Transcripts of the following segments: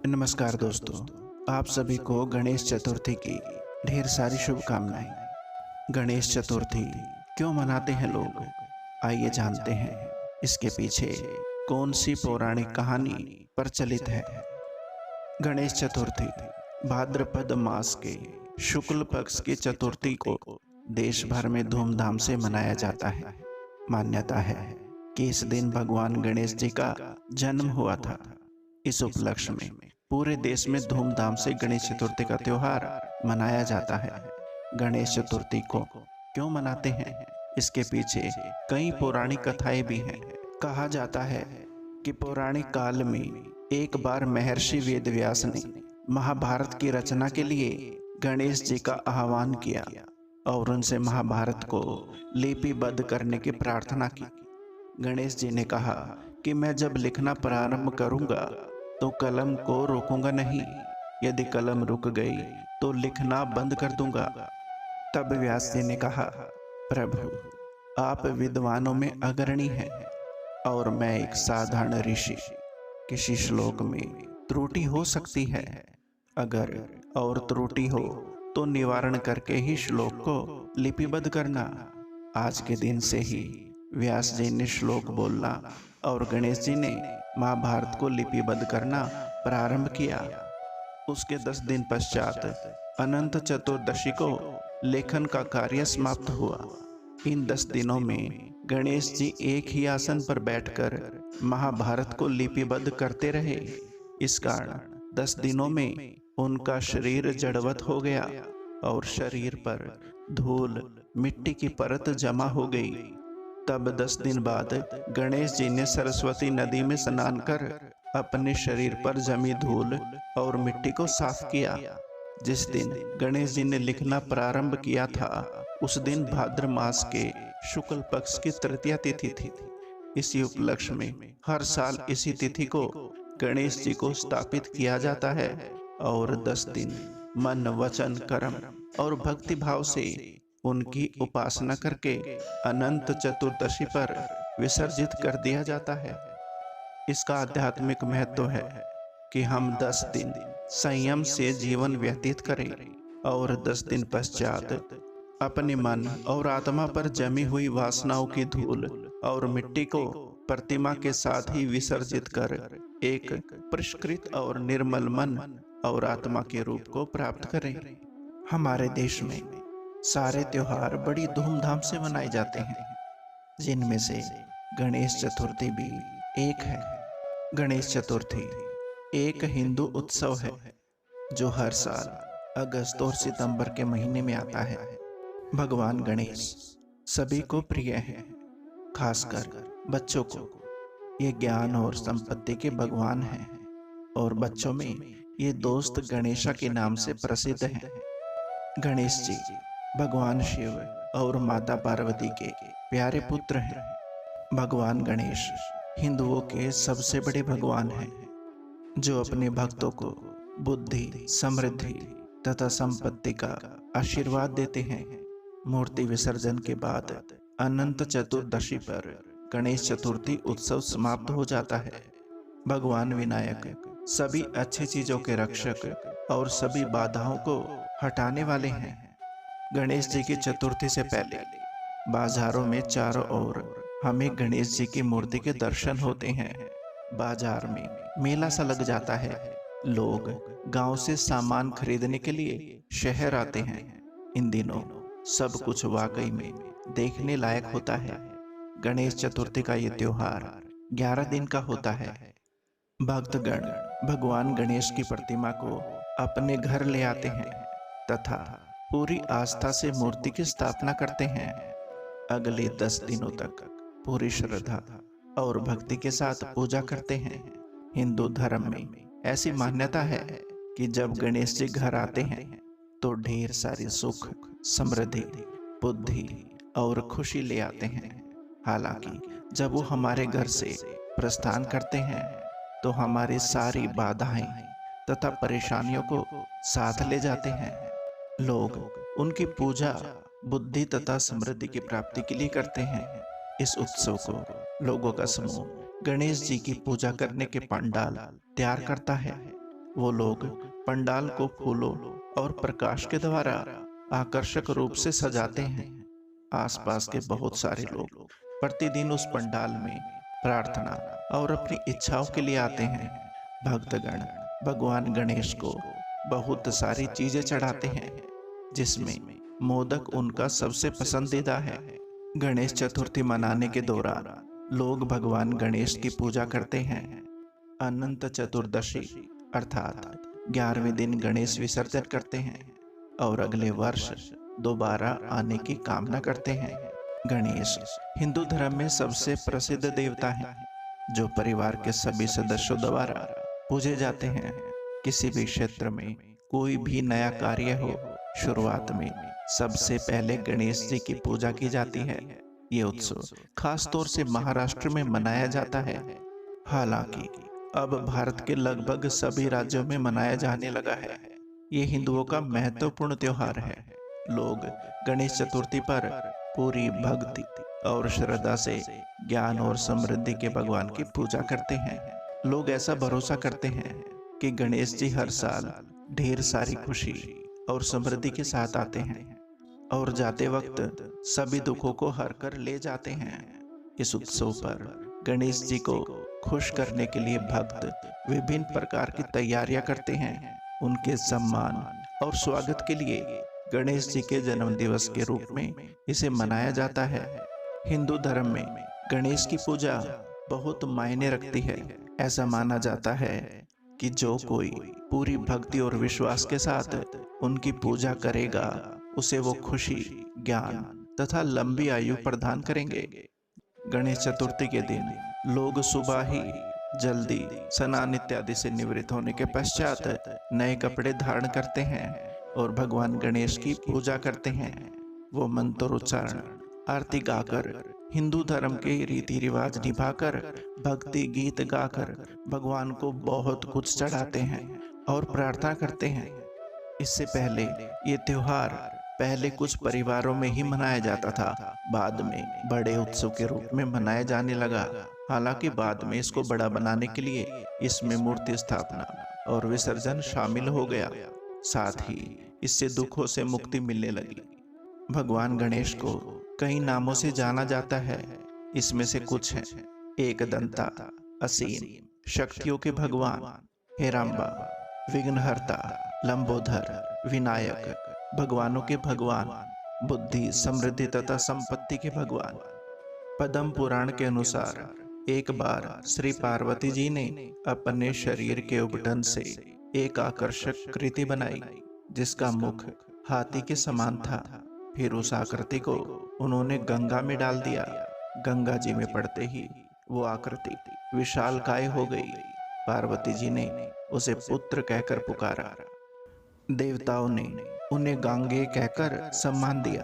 नमस्कार दोस्तों, आप सभी को गणेश चतुर्थी की ढेर सारी शुभकामनाएं। गणेश चतुर्थी क्यों मनाते हैं लोग? आइए जानते हैं इसके पीछे कौन सी पौराणिक कहानी प्रचलित है। गणेश चतुर्थी भाद्रपद मास के शुक्ल पक्ष की चतुर्थी को देश भर में धूमधाम से मनाया जाता है। मान्यता है कि इस दिन भगवान गणेश जी का जन्म हुआ था। इस उपलक्ष्य में पूरे देश में धूमधाम से गणेश चतुर्थी का त्योहार मनाया जाता है। गणेश चतुर्थी को क्यों मनाते हैं, इसके पीछे कई पौराणिक कथाएं भी हैं। कहा जाता है कि पौराणिक काल में एक बार महर्षि वेदव्यास ने महाभारत की रचना के लिए गणेश जी का आह्वान किया और उनसे महाभारत को लिपिबद्ध करने की प्रार्थना की। गणेश जी ने कहा कि मैं जब लिखना प्रारंभ करूंगा तो कलम को रोकूंगा नहीं, यदि कलम रुक गई तो लिखना बंद कर दूंगा। तब व्यास जी ने कहा, प्रभु आप विद्वानों में अग्रणी हैं और मैं एक साधारण ऋषि, किसी श्लोक में त्रुटि हो सकती है, अगर और त्रुटि हो तो निवारण करके ही श्लोक को लिपिबद्ध करना। आज के दिन से ही व्यास जी ने श्लोक बोलना और गणेश जी ने महाभारत को लिपिबद्ध करना प्रारंभ किया। उसके 10 दिन पश्चात अनंत चतुर्दशी को लेखन का कार्य समाप्त हुआ। इन 10 दिनों में गणेश जी एक ही आसन पर बैठकर महाभारत को लिपिबद्ध करते रहे। इस कारण 10 दिनों में उनका शरीर जड़वत हो गया और शरीर पर धूल मिट्टी की परत जमा हो गई। तब 10 दिन बाद गणेश जी ने सरस्वती नदी में स्नान कर अपने शरीर पर जमी धूल और मिट्टी को साफ किया। जिस दिन गणेश जी ने लिखना प्रारंभ किया था उस दिन भाद्र मास के शुक्ल पक्ष की तृतीया तिथि थी। इसी उपलक्ष्य में हर साल इसी तिथि को गणेश जी को स्थापित किया जाता है और 10 दिन मन वचन कर्म और भक्ति भाव से उनकी उपासना करके अनंत चतुर्दशी पर विसर्जित कर दिया जाता है। इसका आध्यात्मिक महत्व है कि हम 10 दिन संयम से जीवन व्यतीत करें और 10 दिन पश्चात अपने मन और आत्मा पर जमी हुई वासनाओं की धूल और मिट्टी को प्रतिमा के साथ ही विसर्जित कर एक परिष्कृत और निर्मल मन और आत्मा के रूप को प्राप्त करें। हमारे देश में सारे त्योहार बड़ी धूमधाम से मनाए जाते हैं, जिनमें से गणेश चतुर्थी भी एक है। गणेश चतुर्थी एक हिंदू उत्सव है जो हर साल अगस्त और सितंबर के महीने में आता है। भगवान गणेश सभी को प्रिय है, खासकर बच्चों को। ये ज्ञान और संपत्ति के भगवान हैं और बच्चों में ये दोस्त गणेशा के नाम से प्रसिद्ध हैं। गणेश जी भगवान शिव और माता पार्वती के प्यारे पुत्र हैं। भगवान गणेश हिंदुओं के सबसे बड़े भगवान हैं जो अपने भक्तों को बुद्धि, समृद्धि तथा संपत्ति का आशीर्वाद देते हैं। मूर्ति विसर्जन के बाद अनंत चतुर्दशी पर गणेश चतुर्थी उत्सव समाप्त हो जाता है। भगवान विनायक सभी अच्छी चीजों के रक्षक और सभी बाधाओं को हटाने वाले हैं। गणेश जी की चतुर्थी से पहले बाजारों में चारों ओर हमें गणेश जी की मूर्ति के दर्शन होते हैं। बाजार में मेला सा लग जाता है। लोग गांव से सामान खरीदने के लिए शहर आते हैं। इन दिनों सब कुछ वाकई में देखने लायक होता है। गणेश चतुर्थी का ये त्योहार 11 दिन का होता है। भक्तगण भगवान गणेश की प्रतिमा को अपने घर ले आते हैं तथा पूरी आस्था से मूर्ति की स्थापना करते हैं। अगले 10 दिनों तक पूरी श्रद्धा और भक्ति के साथ पूजा करते हैं। हिंदू धर्म में ऐसी मान्यता है कि जब गणेश जी घर आते हैं तो ढेर सारी सुख, समृद्धि, बुद्धि और खुशी ले आते हैं। हालांकि जब वो हमारे घर से प्रस्थान करते हैं तो हमारी सारी बाधाएं तथा परेशानियों को साथ ले जाते हैं। लोग उनकी पूजा बुद्धि तथा समृद्धि की प्राप्ति के लिए करते हैं। इस उत्सव को लोगों का समूह गणेश जी की पूजा करने के पंडाल तैयार करता है। वो लोग पंडाल को फूलों और प्रकाश के द्वारा आकर्षक रूप से सजाते हैं। आसपास के बहुत सारे लोग प्रतिदिन उस पंडाल में प्रार्थना और अपनी इच्छाओं के लिए आते हैं। भक्तगण भगवान गणेश को बहुत सारी चीजें चढ़ाते हैं, जिसमें मोदक उनका सबसे पसंदीदा है। गणेश चतुर्थी मनाने के दौरान लोग भगवान गणेश की पूजा करते हैं। अनंत चतुर्दशी अर्थात 11वें दिन गणेश विसर्जन करते हैं और अगले वर्ष दोबारा आने की कामना करते हैं। गणेश हिंदू धर्म में सबसे प्रसिद्ध देवता हैं, जो परिवार के सभी सदस्यों द्वारा पूजे जाते हैं। किसी भी क्षेत्र में कोई भी नया कार्य हो, शुरुआत में सबसे पहले गणेश जी की पूजा की जाती है। ये उत्सव खास तौर से महाराष्ट्र में मनाया जाता है। हालांकि अब भारत के लगभग सभी राज्यों में मनाया जाने लगा है। ये हिंदुओं का महत्वपूर्ण त्योहार है। लोग गणेश चतुर्थी पर पूरी भक्ति और श्रद्धा से ज्ञान और समृद्धि के भगवान की पूजा करते हैं। लोग ऐसा भरोसा करते हैं कि गणेश जी हर साल ढेर सारी खुशी और समृद्धि के साथ आते हैं और जाते वक्त सभी दुखों को हर कर ले जाते हैं। इस उत्सव पर गणेश जी को खुश करने के लिए भक्त विभिन्न प्रकार की तैयारियां करते हैं। उनके सम्मान और स्वागत के लिए गणेश जी के जन्म दिवस के रूप में इसे मनाया जाता है। हिंदू धर्म में गणेश की पूजा बहुत मायने रखती है। ऐसा माना जाता है कि जो कोई पूरी भक्ति और विश्वास के साथ उनकी पूजा करेगा, उसे वो खुशी, ज्ञान तथा लंबी आयु प्रदान करेंगे। गणेश चतुर्थी के दिन लोग सुबह ही जल्दी स्नान इत्यादि से निवृत्त होने के पश्चात नए कपड़े धारण करते हैं और भगवान गणेश की पूजा करते हैं। वो मंत्रोच्चारण, आरती गाकर, हिंदू धर्म के रीति रिवाज निभाकर, भक्ति गीत गाकर भगवान को बहुत कुछ चढ़ाते हैं और प्रार्थना करते हैं। इससे पहले ये त्योहार पहले कुछ परिवारों में ही मनाया जाता था, बाद में बड़े उत्सव के रूप में मनाया जाने लगा। हालांकि बाद में इसको बड़ा बनाने के लिए इसमें मूर्ति स्थापना और विसर्जन शामिल हो गया। साथ ही इससे दुखों से मुक्ति मिलने लगी। भगवान गणेश को कई नामों से जाना जाता है। इसमें से कुछ हैं: एकदंता, असीम, शक्तियों के भगवान, हेरंबा, विघ्नहर्ता, लंबोदर, विनायक, भगवानों के भगवान, बुद्धि, समृद्धि तथा संपत्ति के भगवान। पद्म पुराण के अनुसार एक बार श्री पार्वती जी ने अपने शरीर के उबटन से एक आकर्षक कृति बनाई, जिसका मुख हाथी के समान था। फिर उस आकृति को उन्होंने गंगा में डाल दिया। गंगा जी में पड़ते ही वो आकृति विशालकाय हो गई। पार्वती जी ने उसे पुत्र कहकर पुकारा। देवताओं ने उन्हें गांगे कहकर सम्मान दिया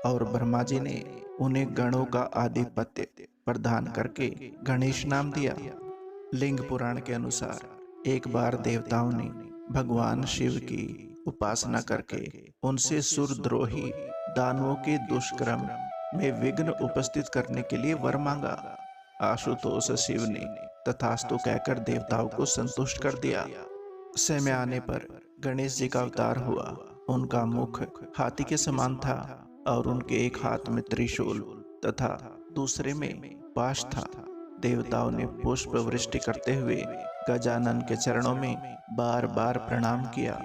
और ब्रह्मा जी ने उन्हें गणों का आधिपत्य प्रदान करके गणेश नाम दिया। लिंग पुराण के अनुसार एक बार देवताओं ने भगवान शिव की उपासना करके उनसे सुरद्रोही दानवों के दुष्कर्म में विघ्न उपस्थित करने के लिए वर मांगा। आशुतोष शिव ने तथास्तु कहकर देवताओं को संतुष्ट कर दिया। समय आने पर गणेश जी का अवतार हुआ। उनका मुख हाथी के समान था और उनके एक हाथ में त्रिशूल तथा दूसरे में पाश था। देवताओं ने पुष्प वृष्टि करते हुए गजानन के चरणों में बार बार प्रणाम किया।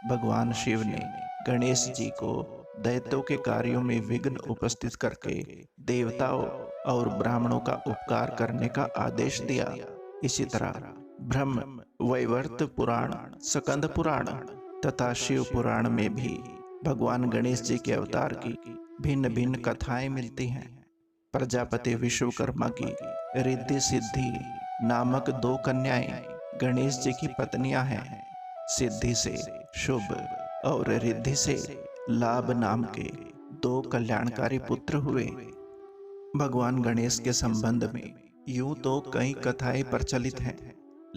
भगवान शिव ने गणेश जी को दैत्यों के कार्यों में विघ्न उपस्थित करके देवताओं और ब्राह्मणों का उपकार करने का आदेश दिया। इसी तरह ब्रह्म वैवर्त पुराण, स्कंद पुराण तथा शिव पुराण में भी भगवान गणेश जी के अवतार की भिन्न भिन्न कथाएं मिलती हैं। प्रजापति विश्वकर्मा की रिद्धि सिद्धि नामक 2 कन्याएं गणेश जी की पत्नियां हैं। सिद्धि से शुभ और रिद्धि से लाभ नाम के 2 कल्याणकारी पुत्र हुए। भगवान गणेश के संबंध में यूं तो कई कथाएं प्रचलित हैं,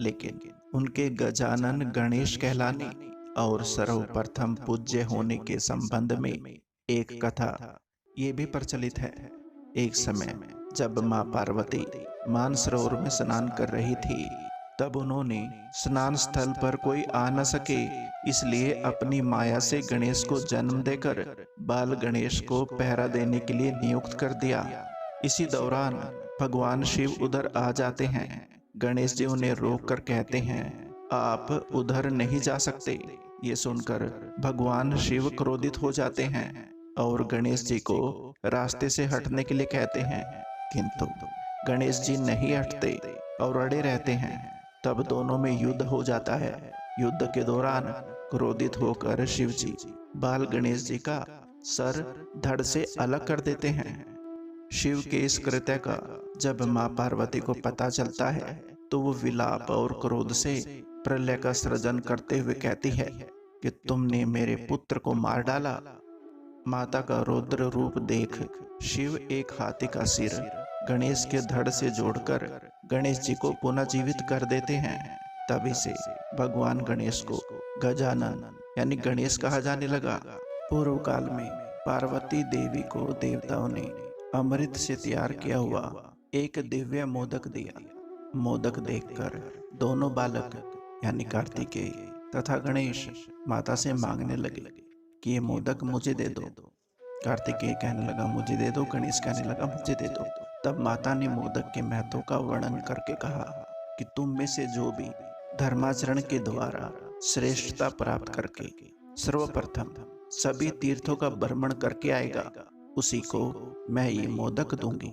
लेकिन उनके गजानन गणेश कहलाने और सर्वप्रथम पूज्य होने के संबंध में एक कथा ये भी प्रचलित है। एक समय जब मां पार्वती मानसरोवर में स्नान कर रही थी, तब उन्होंने स्नान स्थल पर कोई आ न सके, इसलिए अपनी माया से गणेश को जन्म देकर बाल गणेश को पहरा देने के लिए नियुक्त कर दिया। इसी दौरान भगवान शिव उधर आ जाते हैं। गणेश जी उन्हें रोक कर कहते हैं, आप उधर नहीं जा सकते। ये सुनकर भगवान शिव क्रोधित हो जाते हैं और गणेश जी को रास्ते से हटने के लिए कहते हैं, किंतु गणेश जी नहीं हटते और अड़े रहते हैं। तब दोनों में युद्ध हो जाता है। युद्ध के दौरान क्रोधित होकर शिव जी बाल गणेश जी का सर धड़ से अलग कर देते हैं। शिव के इस कृत्य का जब मां पार्वती को पता चलता है तो वो विलाप और क्रोध से प्रलय का सृजन करते हुए कहती है कि तुमने मेरे पुत्र को मार डाला। माता का रौद्र रूप देख शिव एक हाथी का सिर गणेश के धड़ से जोड़कर गणेश जी को पुनः जीवित कर देते हैं। तभी से भगवान गणेश को गजानन यानी गणेश कहा जाने लगा। पूर्व काल में पार्वती देवी को देवताओं ने अमृत से तैयार किया हुआ एक दिव्य मोदक दिया। मोदक देखकर दोनों बालक यानी कार्तिकेय तथा गणेश माता से मांगने लगे कि ये मोदक मुझे दे दो। कार्तिकेय कहने लगा मुझे दे दो, गणेश कहने लगा मुझे दे दो। तब माता ने मोदक के महत्व का वर्णन करके कहा कि तुम में से जो भी धर्माचरण के द्वारा श्रेष्ठता प्राप्त करके सर्वप्रथम सभी तीर्थों का भ्रमण करके आएगा, उसी को मैं ये मोदक दूंगी।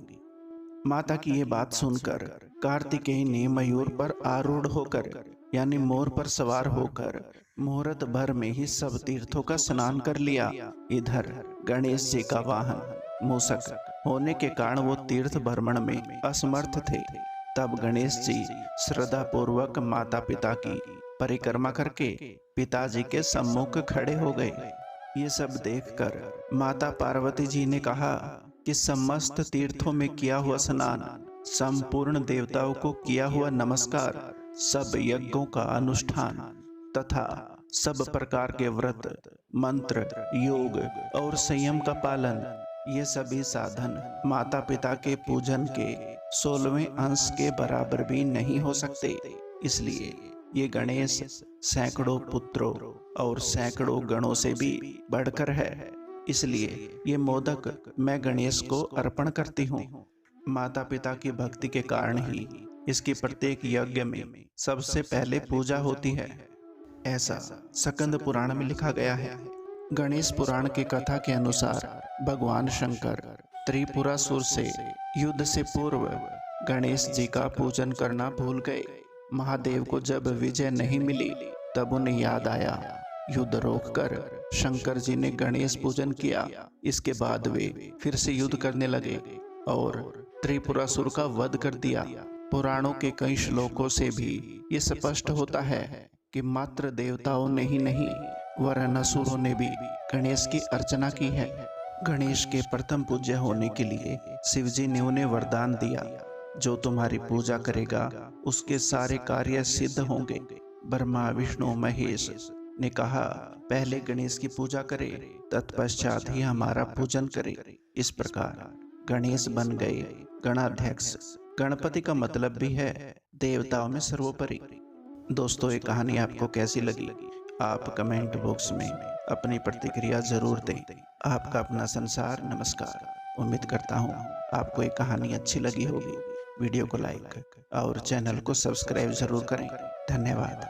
माता की ये बात सुनकर कार्तिकेय ने मयूर पर आरूढ़ होकर यानी मोर पर सवार होकर मुहूर्त भर में ही सब तीर्थों का स्नान कर लिया। इधर गणेश जी का वाहन मूषक होने के कारण वो तीर्थ भ्रमण में असमर्थ थे। तब गणेश जी श्रद्धा पूर्वक माता पिता की परिक्रमा करके पिताजी के सम्मुख खड़े हो गए। ये सब देखकर माता पार्वती जी ने कहा कि समस्त तीर्थों में किया हुआ स्नान, संपूर्ण देवताओं को किया हुआ नमस्कार, सब यज्ञों का अनुष्ठान तथा सब प्रकार के व्रत, मंत्र, योग और संयम का पालन, ये सभी साधन माता पिता के पूजन के 16वें अंश के बराबर भी नहीं हो सकते। इसलिए ये गणेश सैकड़ों पुत्रों और सैकड़ों गणों से भी बढ़कर है। इसलिए ये मोदक मैं गणेश को अर्पण करती हूँ। माता पिता की भक्ति के कारण ही इसकी प्रत्येक यज्ञ में सबसे पहले पूजा होती है, ऐसा स्कंद पुराण में लिखा गया है। गणेश पुराण की कथा के अनुसार भगवान शंकर त्रिपुरासुर से युद्ध से पूर्व गणेश जी का पूजन करना भूल गए। महादेव को जब विजय नहीं मिली तब उन्हें याद आया। युद्ध रोककर शंकर जी ने गणेश पूजन किया। इसके बाद वे फिर से युद्ध करने लगे और त्रिपुरासुर का वध कर दिया। पुराणों के कई श्लोकों से भी ये स्पष्ट होता है कि मात्र देवताओं ने ही नहीं वरन असुरों ने भी गणेश की अर्चना की है। गणेश के प्रथम पूज्य होने के लिए शिवजी ने उन्हें वरदान दिया, जो तुम्हारी पूजा करेगा उसके सारे कार्य सिद्ध होंगे। ब्रह्मा विष्णु महेश ने कहा पहले गणेश की पूजा करे, तत्पश्चात ही हमारा पूजन करे। इस प्रकार गणेश बन गए गणाध्यक्ष। गणपति का मतलब भी है देवताओं में सर्वोपरि। दोस्तों, ये कहानी आपको कैसी लगी? आप कमेंट बॉक्स में अपनी प्रतिक्रिया जरूर दें। आपका अपना संसार। नमस्कार। उम्मीद करता हूँ आपको ये कहानी अच्छी लगी होगी। वीडियो को लाइक और चैनल को सब्सक्राइब जरूर करें। धन्यवाद।